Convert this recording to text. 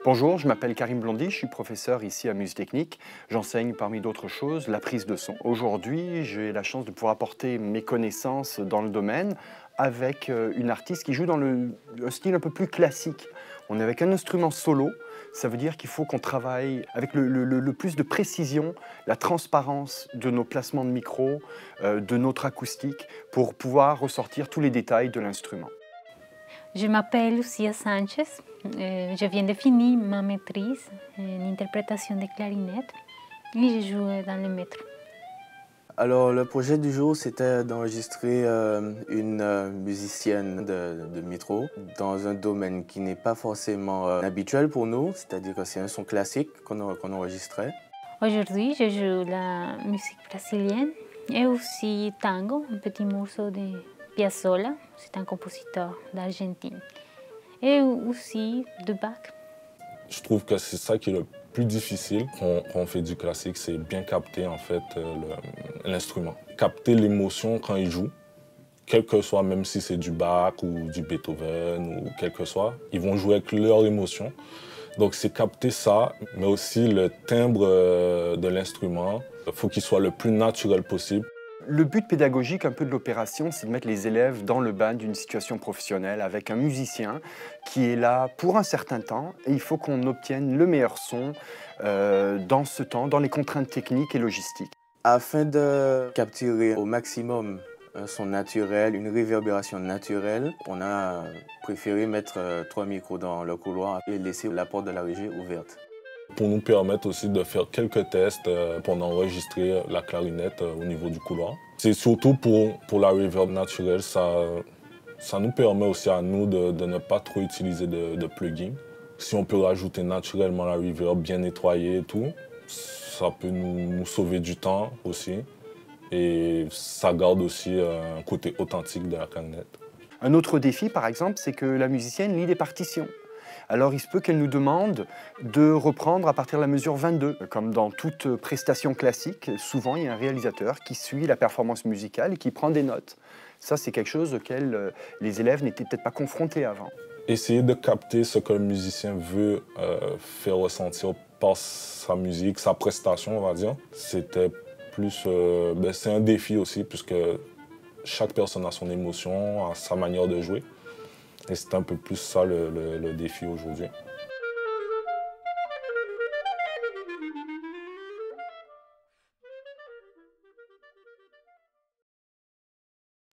Bonjour, je m'appelle Karim Blondy, je suis professeur ici à Musestechnique. J'enseigne parmi d'autres choses la prise de son. Aujourd'hui, j'ai la chance de pouvoir apporter mes connaissances dans le domaine avec une artiste qui joue dans un style un peu plus classique. On est avec un instrument solo, ça veut dire qu'il faut qu'on travaille avec le plus de précision, la transparence de nos placements de micro, de notre acoustique, pour pouvoir ressortir tous les détails de l'instrument. Je m'appelle Lucia Sanchez, je viens de finir ma maîtrise en interprétation de clarinette et je joue dans le métro. Alors le projet du jour c'était d'enregistrer une musicienne de métro dans un domaine qui n'est pas forcément habituel pour nous, c'est-à-dire que c'est un son classique qu'on enregistrait. Aujourd'hui je joue la musique brésilienne et aussi tango, un petit morceau de Piazzolla, c'est un compositeur d'Argentine, et aussi de Bach. Je trouve que c'est ça qui est le plus difficile quand on fait du classique, c'est bien capter en fait l'instrument. Capter l'émotion quand il joue, quel que soit, même si c'est du Bach ou du Beethoven ou quel que soit, ils vont jouer avec leur émotion. Donc c'est capter ça, mais aussi le timbre de l'instrument. Il faut qu'il soit le plus naturel possible. Le but pédagogique un peu de l'opération, c'est de mettre les élèves dans le bain d'une situation professionnelle avec un musicien qui est là pour un certain temps et il faut qu'on obtienne le meilleur son dans ce temps, dans les contraintes techniques et logistiques. Afin de capturer au maximum un son naturel, une réverbération naturelle, on a préféré mettre 3 micros dans le couloir et laisser la porte de la régie ouverte. Pour nous permettre aussi de faire quelques tests pour enregistrer la clarinette au niveau du couloir. C'est surtout pour la reverb naturelle, ça nous permet aussi à nous de ne pas trop utiliser de plugins. Si on peut rajouter naturellement la reverb bien nettoyée et tout, ça peut nous sauver du temps aussi. Et ça garde aussi un côté authentique de la clarinette. Un autre défi, par exemple, c'est que la musicienne lit des partitions. Alors il se peut qu'elle nous demande de reprendre à partir de la mesure 22. Comme dans toute prestation classique, souvent il y a un réalisateur qui suit la performance musicale et qui prend des notes. Ça, c'est quelque chose auquel les élèves n'étaient peut-être pas confrontés avant. Essayer de capter ce que le musicien veut faire ressentir par sa musique, sa prestation, on va dire, c'était plus... c'est un défi aussi, puisque chaque personne a son émotion, a sa manière de jouer. Et c'est un peu plus ça le défi aujourd'hui.